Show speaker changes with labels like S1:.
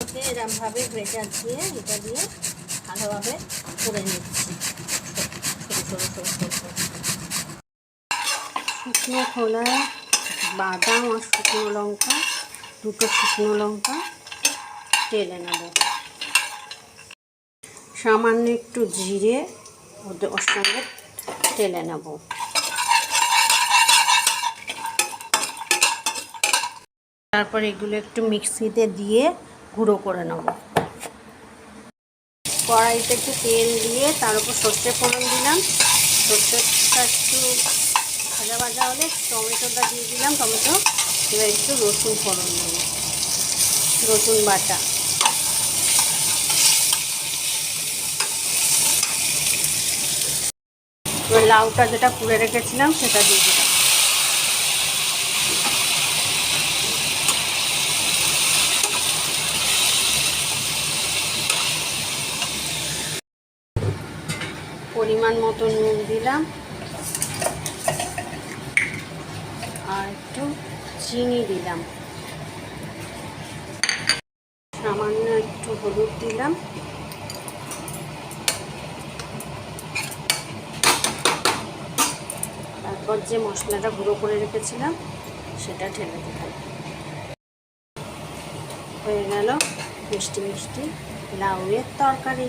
S1: এরমভাবে ভেজা দিয়ে এটা দিয়ে ভালোভাবে করে নিচ্ছি শুকনো খোলায় বাদাম আর শুকনো লঙ্কা, দুটো শুকনো লঙ্কা টেলে নেব। সামান্য একটু জিরে ওর সঙ্গে টেলে নেব। তারপর এগুলো একটু মিক্সিতে দিয়ে গুঁড়ো করে নেব। কড়াইতে একটু তেল দিয়ে তার উপর সর্ষে ফোড়ন দিলাম। সর্ষেটা একটু ভাজা ভাজা হলে টমেটোটা দিয়ে দিলাম। টমেটো এবার একটু রসুন ফোড়ন দেব, রসুন বাটা। এবার লাউটা যেটা পুড়ে রেখেছিলাম সেটা দিয়ে দিলাম। পরিমাণ মতো নুন দিলাম আর একটু চিনি দিলাম, সামান্য একটু হলুদ দিলাম। তারপর যে মশলাটা গুঁড়ো করে রেখেছিলাম সেটা ঢেলে দিলাম। হয়ে গেল মিষ্টি মিষ্টি লাউয়ের তরকারি।